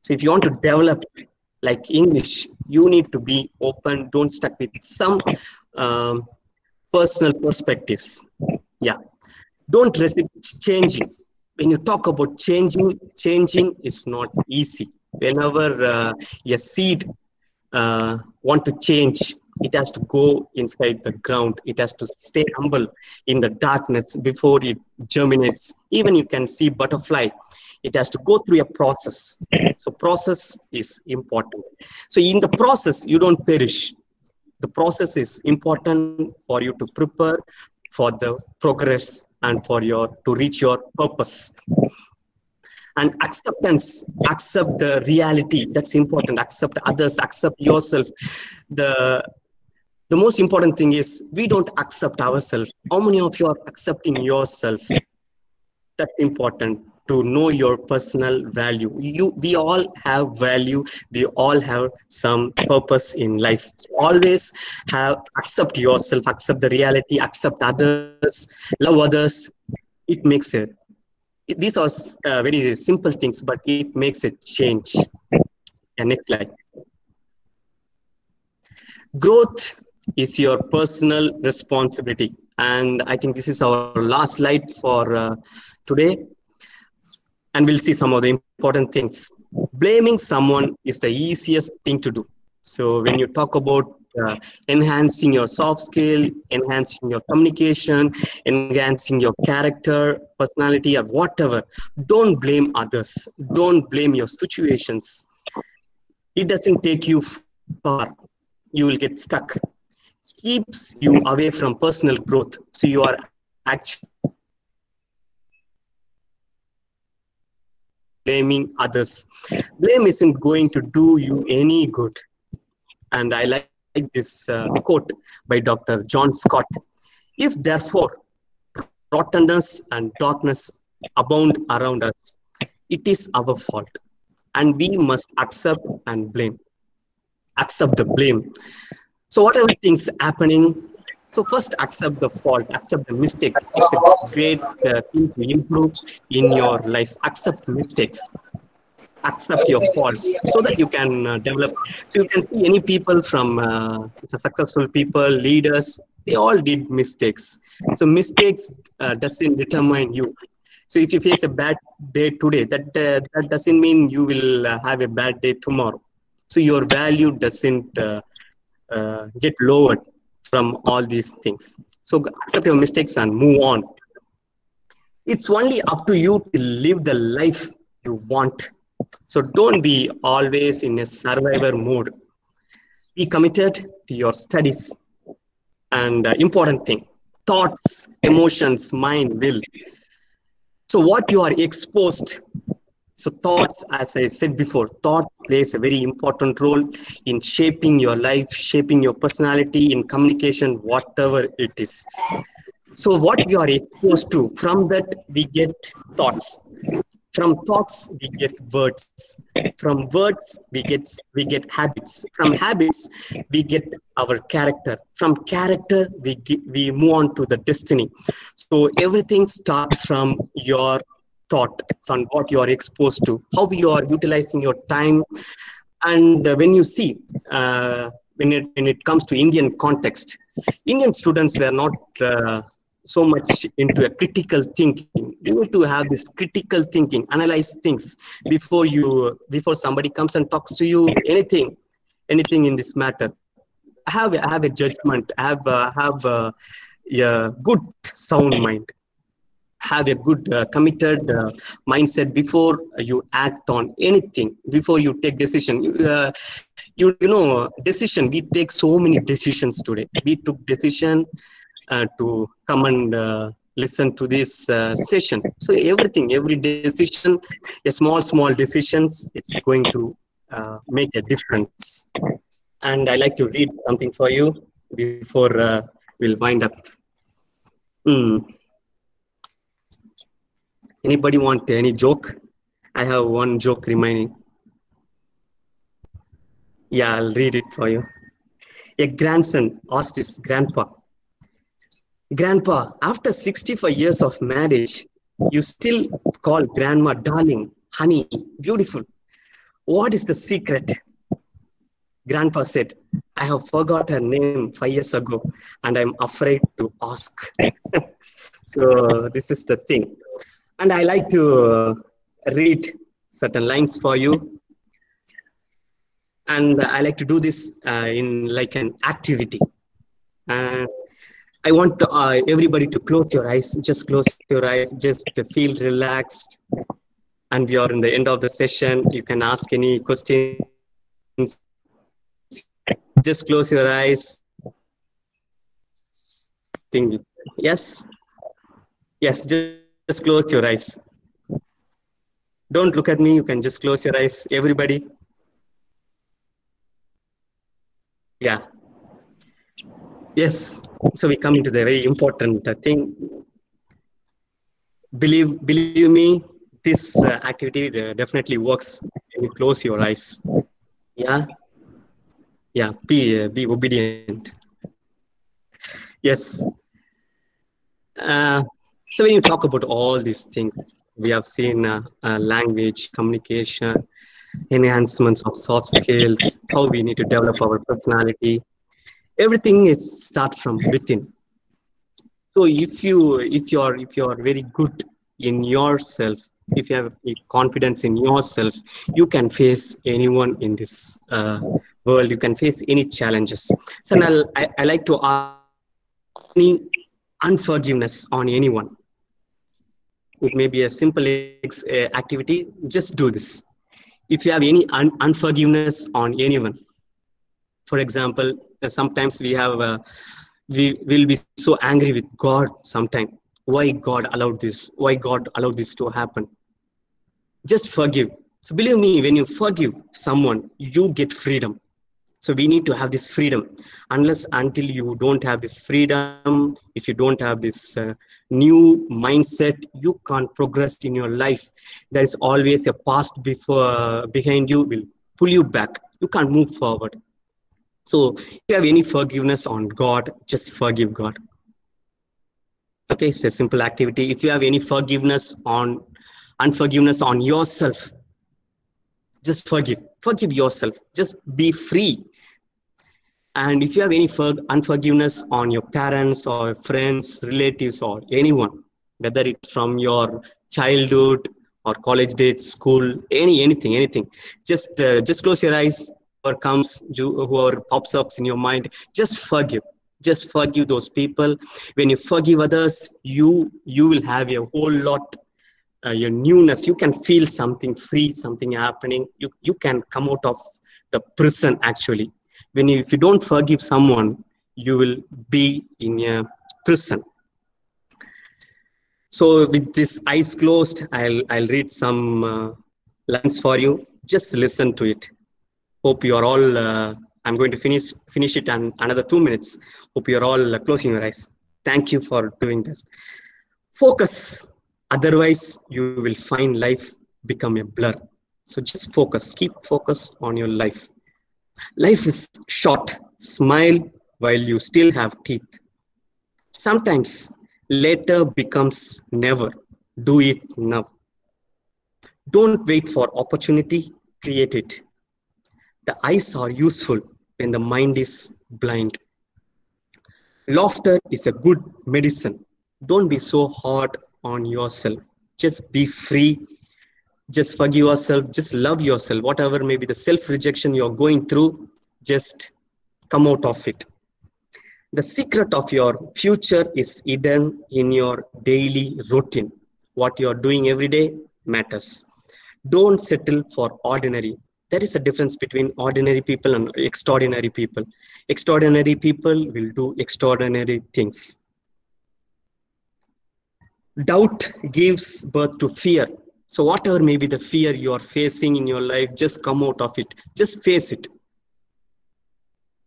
So if you want to develop like English, you need to be open. Don't stuck with some um, personal perspectives. Yeah. Don't resist changing. When you talk about changing is not easy. Whenever a seed want to change, it has to go inside the ground. It has to stay humble in the darkness before it germinates. Even you can see butterfly. It has to go through a process. So process is important. So in the process, you don't perish. The process is important for you to prepare for the progress and for to reach your purpose. And accept the reality. That's important. Accept others, accept yourself. The most important thing is we don't accept ourselves. How many of you are accepting yourself? That's important. To know your personal value. We all have value. We all have some purpose in life. So always accept yourself, accept the reality, accept others, love others. It makes it. These are very simple things, but it makes a change. And next slide. Growth is your personal responsibility. And I think this is our last slide for today. And we'll see some of the important things. Blaming someone is the easiest thing to do. So when you talk about enhancing your soft skill, enhancing your communication, enhancing your character, personality, or whatever, don't blame others. Don't blame your situations. It doesn't take you far. You will get stuck. Keeps you away from personal growth. So you are actually blaming others. Blame isn't going to do you any good. And I like this quote by Dr. John Scott. If therefore rottenness and darkness abound around us, it is our fault. And we must accept and blame. Accept the blame. So whatever things happening, so first accept the fault, accept the mistake. It's a great thing to improve in your life. Accept mistakes. Accept your faults so that you can develop. So you can see any people from successful people, leaders, they all did mistakes. So mistakes doesn't determine you. So if you face a bad day today, that doesn't mean you will have a bad day tomorrow. So your value doesn't get lowered from all these things. So accept your mistakes and move on. It's only up to you to live the life you want. So don't be always in a survivor mode. Be committed to your studies. And important thing, thoughts, emotions, mind, will. So what you are exposed. So thoughts, as I said before, thought plays a very important role in shaping your life, shaping your personality, in communication, whatever it is. So what you are exposed to, from that we get thoughts. From thoughts we get words. From words we get habits. From habits we get our character. From character we move on to the destiny. So everything starts from your thought on what you are exposed to, how you are utilizing your time. And when you see when it comes to Indian context, Indian students were not so much into a critical thinking. You need to have this critical thinking, analyze things before somebody comes and talks to you. Anything in this matter, have a judgment, have a good sound mind, have a good committed mindset before you act on anything, before you take decision. You know, decision, we take so many decisions today. We took decision to come and listen to this session. So every decision, a small decisions, it's going to make a difference. And I like to read something for you before we'll wind up. Anybody want any joke? I have one joke remaining. Yeah, I'll read it for you. A grandson asked his grandpa, "Grandpa, after 65 years of marriage, you still call grandma darling, honey, beautiful. What is the secret?" Grandpa said, "I have forgot her name 5 years ago and I'm afraid to ask." So this is the thing. And I like to read certain lines for you. And I like to do this in like an activity. I want everybody to close your eyes. Just close your eyes. Just feel relaxed. And we are in the end of the session. You can ask any questions. Just close your eyes. Yes? Yes, just close your eyes. Don't look at me. You can just close your eyes. Everybody. Yeah. Yes. So we come into the very important thing. Believe me, this activity definitely works when you close your eyes. Yeah. Yeah. Be obedient. Yes. So when you talk about all these things, we have seen language, communication, enhancements of soft skills, how we need to develop our personality. Everything is start from within. So if you are very good in yourself, if you have confidence in yourself, you can face anyone in this world. You can face any challenges. So now I like to ask any unforgiveness on anyone. It may be a simple activity. Just do this. If you have any unforgiveness on anyone, for example, sometimes we will be so angry with God sometimes. Why God allowed this? Why God allowed this to happen? Just forgive. So believe me, when you forgive someone, you get freedom. So we need to have this freedom. Until you don't have this freedom, if you don't have this new mindset, you can't progress in your life. There is always a past behind you will pull you back. You can't move forward. So if you have any forgiveness on God, just forgive God. Okay, it's a simple activity. If you have any unforgiveness on yourself, just forgive yourself. Just be free. And if you have any unforgiveness on your parents or friends, relatives, or anyone, whether it's from your childhood or college days, school, anything, just close your eyes. Whoever pops up in your mind, just forgive. Just forgive those people. When you forgive others, you will have a whole lot. Your newness, you can feel something free, something happening. You can come out of the prison actually. If you don't forgive someone, you will be in a prison. So with this eyes closed, I'll read some lines for you. Just listen to it. Hope you are all. I'm going to finish it in another 2 minutes. Hope you are all closing your eyes. Thank you for doing this. Focus. Otherwise, you will find life become a blur. So just focus. Keep focus on your life. Life is short. Smile while you still have teeth. Sometimes later becomes never. Do it now. Don't wait for opportunity. Create it. The eyes are useful when the mind is blind. Laughter is a good medicine. Don't be so hard on yourself. Just be free. Just forgive yourself. Just love yourself. Whatever may be the self-rejection you're going through, just come out of it. The secret of your future is hidden in your daily routine. What you're doing every day matters. Don't settle for ordinary. There is a difference between ordinary people and extraordinary people. Extraordinary people will do extraordinary things. Doubt gives birth to fear. So whatever may be the fear you are facing in your life, just come out of it. Just face it.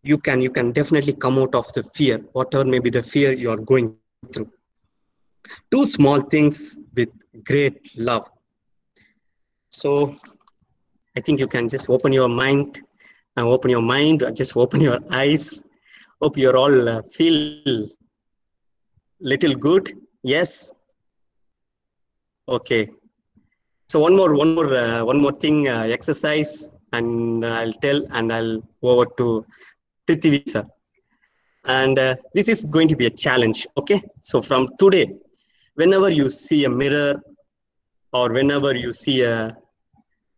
You can definitely come out of the fear, whatever may be the fear you are going through. Do small things with great love. So I think you can just open your mind, just open your eyes. Hope you're all feel little good. Yes. Okay. So one more thing, exercise, and I'll tell, and I'll go over to Prithvi sir. And this is going to be a challenge. Okay. So from today, whenever you see a mirror, or whenever you see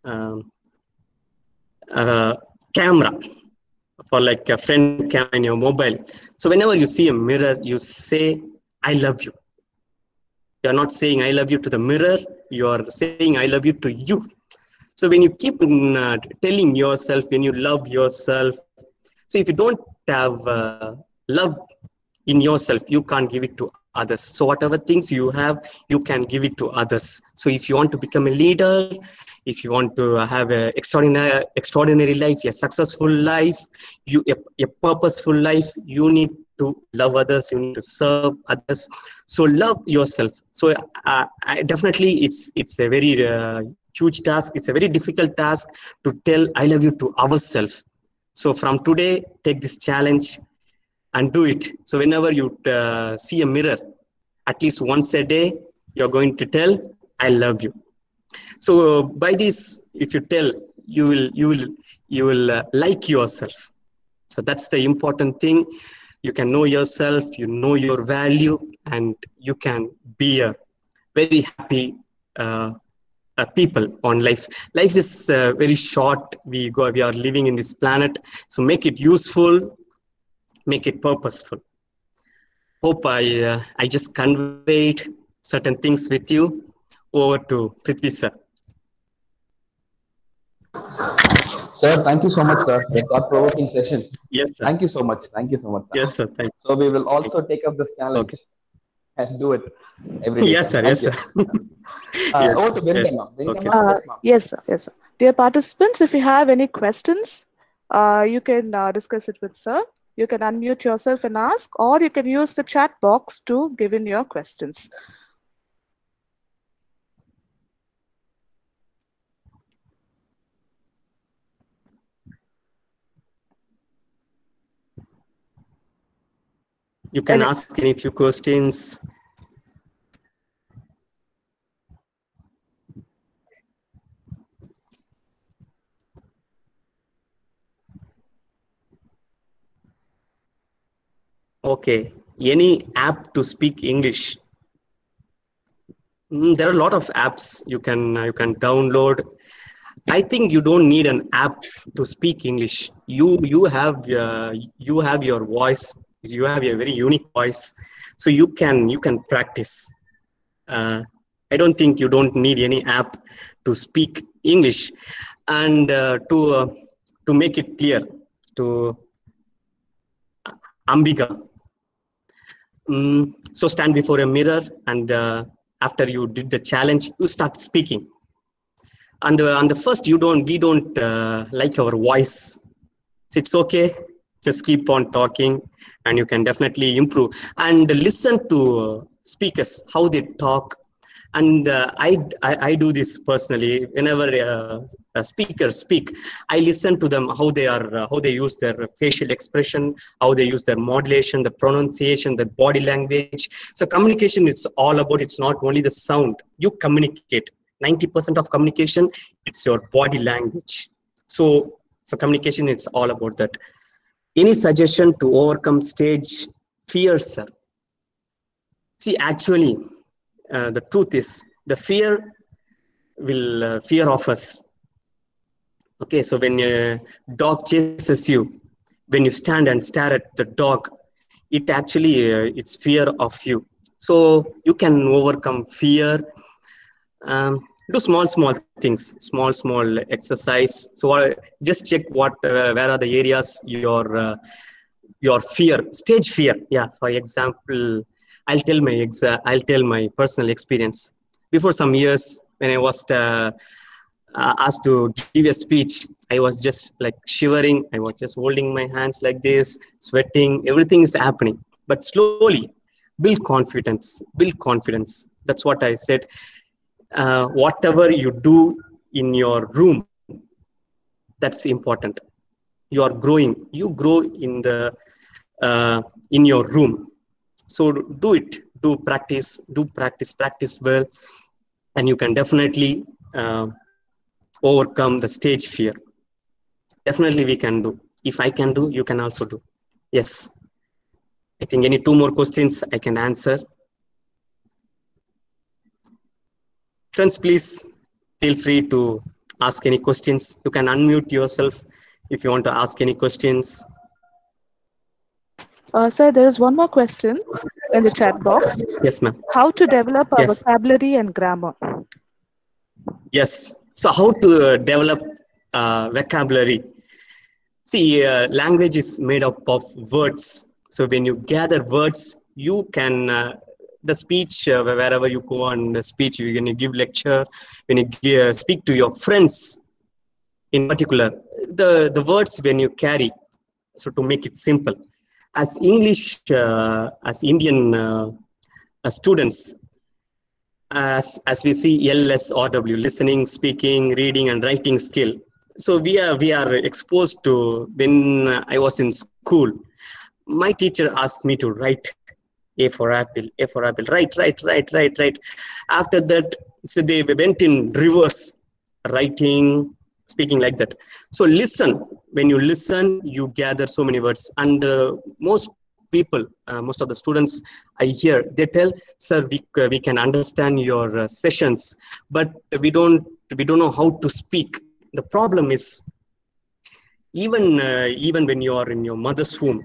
um, a camera, for like a front camera in your mobile. So whenever you see a mirror, you say, I love you. You're not saying I love you to the mirror, you're saying I love you to you. So when you keep telling yourself, when you love yourself, so if you don't have love in yourself, you can't give it to others. So whatever things you have, you can give it to others. So if you want to become a leader, if you want to have an extraordinary life, a successful life, a purposeful life, you need to love others, you need to serve others. So love yourself. So definitely it's a very huge task. It's a very difficult task to tell I love you to ourselves. So from today, take this challenge and do it. So whenever you see a mirror, at least once a day, you're going to tell, I love you. So by this, if you tell, you will like yourself. So that's the important thing. You can know yourself, you know your value, and you can be a very happy people on life. Life is very short. We are living in this planet. So make it useful, make it purposeful. Hope I just conveyed certain things with you. Over to Prithvi sir. Sir, thank you so much, sir. The thought-provoking session. Yes, sir. Thank you so much. Thank you so much, sir. Yes, sir. Thank you. So we will also Thanks. take up this challenge and do it every day. Yes, sir. Yes, sir. Yes, Over to Vinka yes. now. Vinka, Okay, ma'am. sir. Yes, ma'am. Yes, sir. Yes, sir. Dear participants, if you have any questions, you can discuss it with sir. You can unmute yourself and ask, or you can use the chat box to give in your questions. You can ask any few questions. Okay. Any app to speak English? There are a lot of apps you can download. I think you don't need an app to speak English. You have your voice. You have a very unique voice, so you can practice. I don't think you don't need any app to speak English, and to make it clear to Ambika. So stand before a mirror, and after you did the challenge, you start speaking. On the first, we don't like our voice. So it's okay. Just keep on talking, and you can definitely improve. And listen to speakers, how they talk. And I do this personally. Whenever a speaker speak, I listen to them, how they use their facial expression, how they use their modulation, the pronunciation, the body language. So communication is all about. It's not only the sound. You communicate. 90% of communication, it's your body language. So communication, it's all about that. Any suggestion to overcome stage fear, sir? See, actually, the truth is the fear will fear of us. Okay, so when a dog chases you, when you stand and stare at the dog, it actually it's fear of you. So you can overcome fear. Do small things, small exercise. So just check where are the areas your fear, stage fear. Yeah, for example, I'll tell my personal experience. Before some years, when I was asked to give a speech, I was just like shivering. I was just holding my hands like this, sweating. Everything is happening. But slowly, build confidence. Build confidence. That's what I said. Whatever you do in your room, that's important. You are growing. You grow in your room. So do it. Do practice. Do practice. Practice well, and you can definitely overcome the stage fear. Definitely we can do. If I can do, you can also do. Yes. I think any 2 more questions I can answer. Friends, please feel free to ask any questions. You can unmute yourself if you want to ask any questions. Sir, there is one more question in the chat box. Yes, ma'am. How to develop our Yes. vocabulary and grammar? Yes. So how to develop vocabulary? See, language is made up of words. So when you gather words, you can, the speech, wherever you go on the speech, when you give lecture, when you speak to your friends in particular, the words when you carry, so to make it simple. As English, as Indian students, as we see LSRW, listening, speaking, reading, and writing skill. So we are exposed to, when I was in school, my teacher asked me to write A for apple, write. After that, so they went in reverse, writing, speaking like that. So listen, when you listen, you gather so many words. And most people, most of the students I hear, they tell, sir, we can understand your sessions, but we don't know how to speak. The problem is, even when you are in your mother's womb,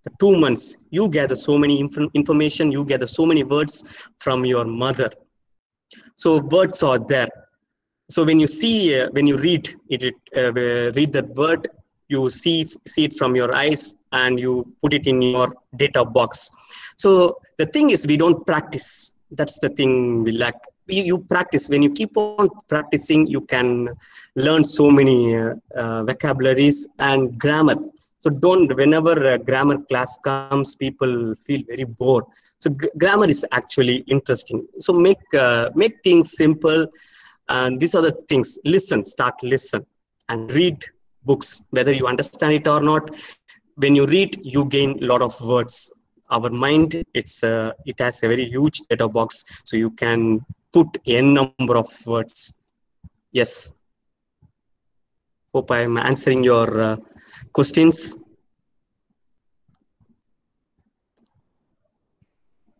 the 2 months, you gather so many information, you gather so many words from your mother. So words are there. So when you see, when you read read that word, you see it from your eyes and you put it in your data box. So the thing is, we don't practice. That's the thing we lack. You practice. When you keep on practicing, you can learn so many vocabularies and grammar. So whenever a grammar class comes, people feel very bored. So grammar is actually interesting. So make things simple. And these are the things. Start listen and read books, whether you understand it or not. When you read, you gain a lot of words. Our mind, it has a very huge data box, so you can put n number of words. Yes. Hope I am answering your questions.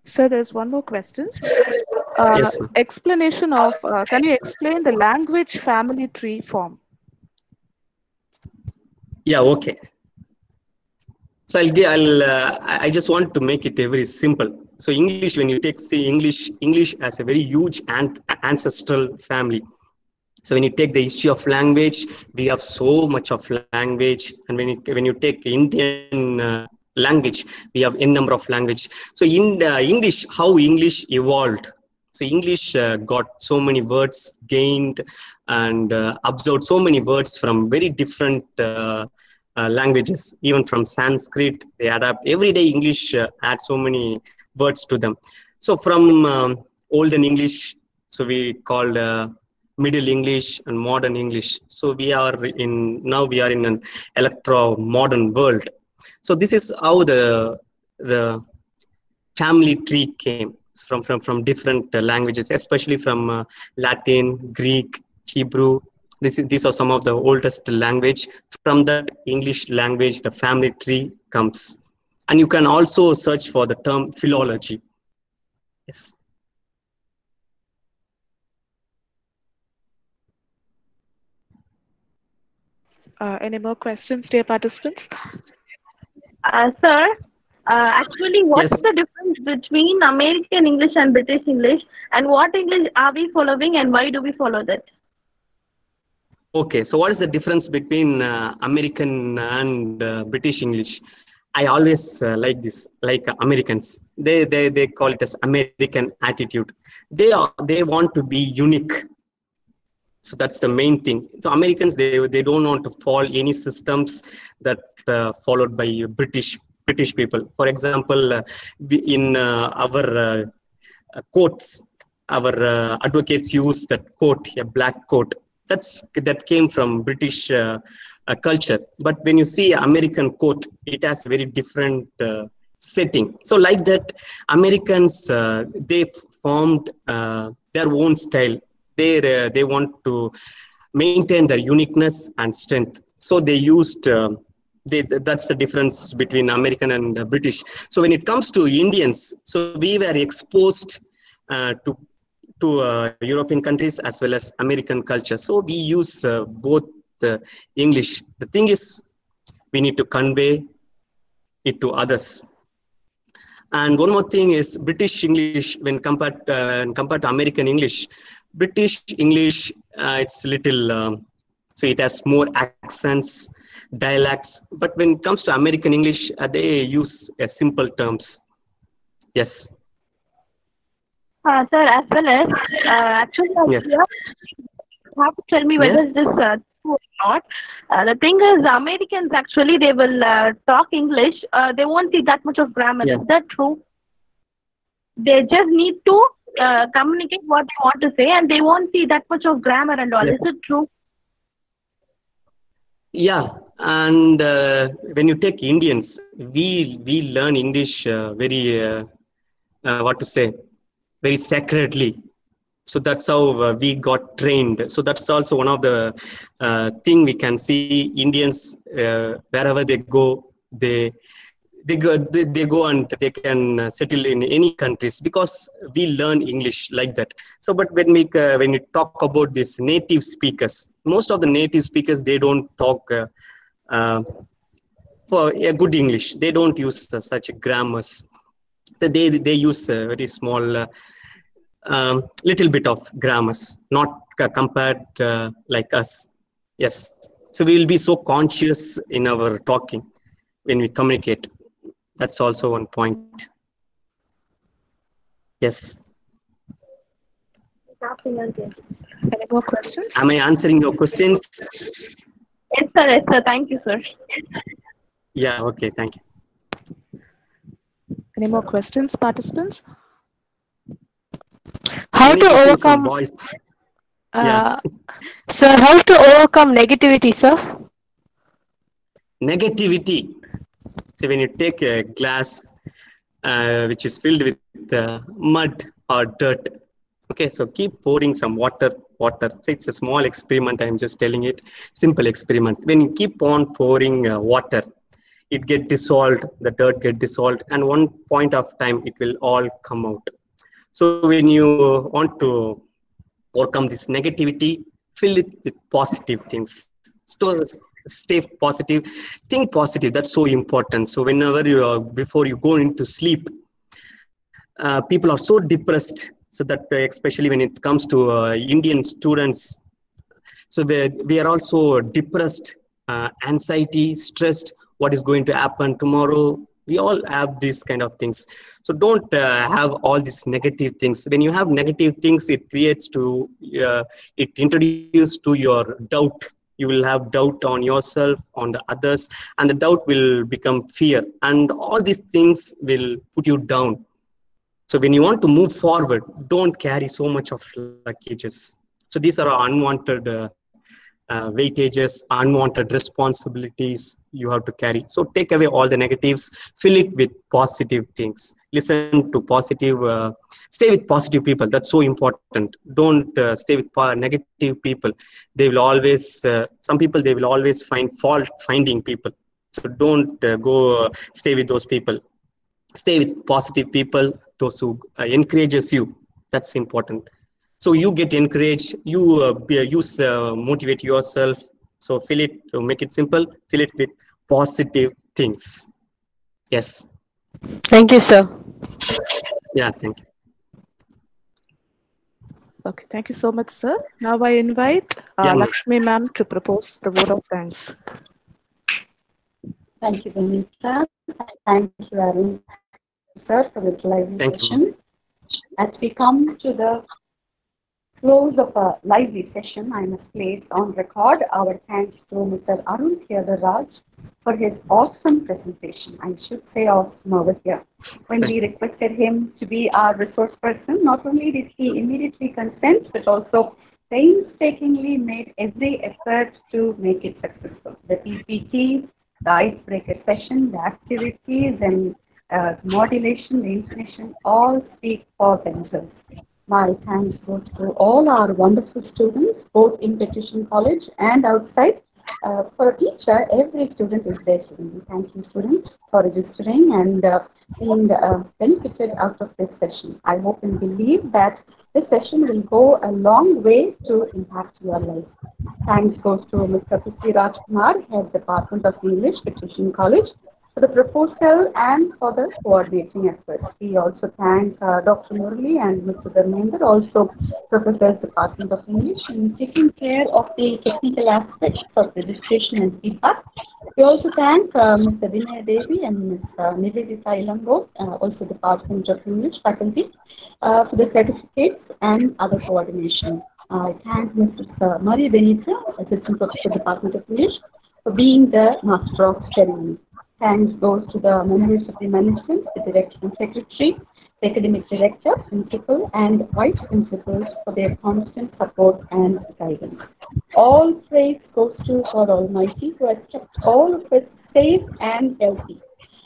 Sir, there's one more question. Yes, ma'am. Explanation of, can you explain the language family tree form? Yeah, okay. So I just want to make it very simple. So English, when you see English has a very huge ancestral family. So when you take the history of language, we have so much of language. And when you take Indian language, we have n number of language. So in English, how English evolved. So English got so many words gained and absorbed so many words from very different languages. Even from Sanskrit, they adapt. Everyday English adds so many words to them. So from olden English, so we called Middle English and modern English. So now we are in an electro-modern world. So this is how the family tree came from different languages, especially from Latin, Greek, Hebrew. These are some of the oldest language. From that English language, the family tree comes. And you can also search for the term philology. Yes. Any more questions, dear participants? Sir, actually, what's Yes. the difference between American English and British English, and what English are we following, and why do we follow that? Okay, so what is the difference between American and British English? I always like this, like Americans. They call it as American attitude. They want to be unique. So that's the main thing. So Americans, they don't want to follow any systems that followed by British people. For example, in our courts, our advocates use that coat, a black coat. That came from British culture. But when you see American coat, it has a very different setting. So like that, Americans they formed their own style. They want to maintain their uniqueness and strength. So they used. That's the difference between American and British. So when it comes to Indians, so we were exposed to European countries as well as American culture. So we use both English. The thing is, we need to convey it to others. And one more thing is British English when compared to American English. British English, it's little, so it has more accents, dialects. But when it comes to American English, they use simple terms. Yes. Sir, as well as actually, Yes. you have to tell me whether this is true or not. The thing is, the Americans actually they will talk English. They won't see that much of grammar. Yeah. Is that true? They just need to communicate what they want to say, and they won't see that much of grammar and all. Yes. Is it true? Yeah, and when you take Indians, we learn English very what to say, very sacredly. So that's how we got trained. So that's also one of the thing we can see. Indians wherever they go, they go and they can settle in any countries because we learn English like that. So but when we talk about these native speakers, most of the native speakers, they don't talk for a good English. They don't use such grammars. So they use very small little bit of grammars, not compared like us. Yes. So we will be so conscious in our talking when we communicate. That's also one point. Yes. Any more questions? Am I answering your questions? Yes, sir. Yes, sir. Thank you, sir. Yeah. Okay. Thank you. Any more questions, participants? How Any to questions from overcome, boys? Yeah. sir, how to overcome negativity, sir? Negativity. So when you take a glass which is filled with mud or dirt, okay, so keep pouring some water. So it's a small experiment. I'm just telling it. Simple experiment. When you keep on pouring water, it get dissolved. The dirt get dissolved, and one point of time it will all come out. So when you want to overcome this negativity, fill it with positive things. Stay positive, think positive. That's so important. So whenever you are, before you go into sleep, people are so depressed. So that especially when it comes to Indian students, so we are also depressed, anxiety, stressed. What is going to happen tomorrow? We all have these kind of things. So don't have all these negative things. When you have negative things, it creates to it introduces to your doubt. You will have doubt on yourself, on the others, and the doubt will become fear, and all these things will put you down. So when you want to move forward, don't carry so much of luggages. So these are unwanted weightages, unwanted responsibilities you have to carry. So take away all the negatives, fill it with positive things. Listen to positive, stay with positive people. That's so important. Don't stay with negative people. They will always, some people, they will always find fault finding people. So don't go stay with those people. Stay with positive people, those who encourages you. That's important. So you get encouraged, you motivate yourself. So fill it, to make it simple, fill it with positive things. Yes. Thank you, sir. Yeah, thank you. Okay, thank you so much, sir. Now I invite Yeah, Lakshmi ma'am to propose the vote of thanks. Thank you, Vanita. Thank you, Arun, sir, for this lively thank you. session. As we come to the close of a lively session, I must place on record our thanks to Mr. Arun Raj for his awesome presentation. I should say awesome over here. When we requested him to be our resource person, not only did he immediately consent, but also painstakingly made every effort to make it successful. The PPT, the icebreaker session, the activities, and modulation, the information all speak for themselves. My thanks goes to all our wonderful students, both in Patrician College and outside. For a teacher, every student is their student. We thank you, students, for registering and being benefited out of this session. I hope and believe that this session will go a long way to impact your life. Thanks goes to Mr. Prithviraj Kumar, Head Department of English, Patrician College, for the proposal and for the coordinating efforts. We also thank Dr. Murli and Mr. Dharmender, also Professors, Department of English, in taking care of the technical aspects of registration and feedback. We also thank Mr. Vinay Devi and Ms. Nivedita Ilango, also Department of English faculty, for the certificates and other coordination. I thank Mrs. Maria Benita, Assistant Professor, Department of English, for being the Master of Ceremony. Thanks goes to the members of the management, the Director and Secretary, the Academic Director, Principal, and Vice Principals for their constant support and guidance. All praise goes to God Almighty, who has kept all of us safe and healthy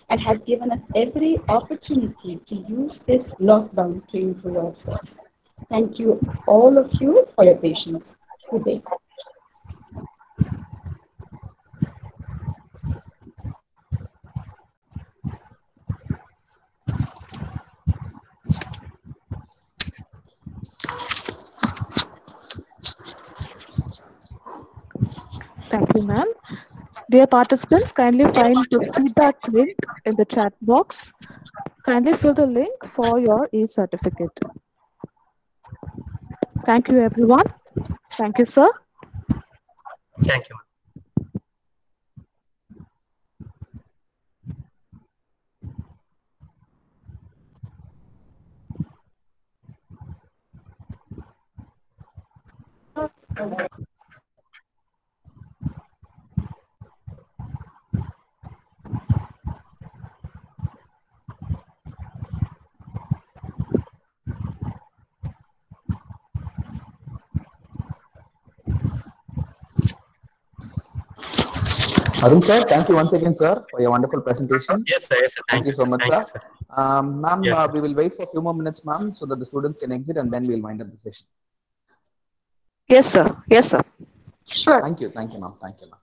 and has given us every opportunity to use this lockdown to improve ourselves. Thank you, all of you, for your patience. Good day. Thank you, ma'am. Dear participants, kindly find the feedback link in the chat box. Kindly fill the link for your e-certificate. Thank you, everyone. Thank you, sir. Thank you. Arun sir, thank you once again, sir, for your wonderful presentation. Yes, sir. Yes, sir. Thank you so much, Thank sir. you, sir. Ma'am, Yes, we will wait for a few more minutes, ma'am, so that the students can exit, and then we'll wind up the session. Yes, sir. Yes, sir. Sure. Thank you, ma'am. Thank you, ma'am.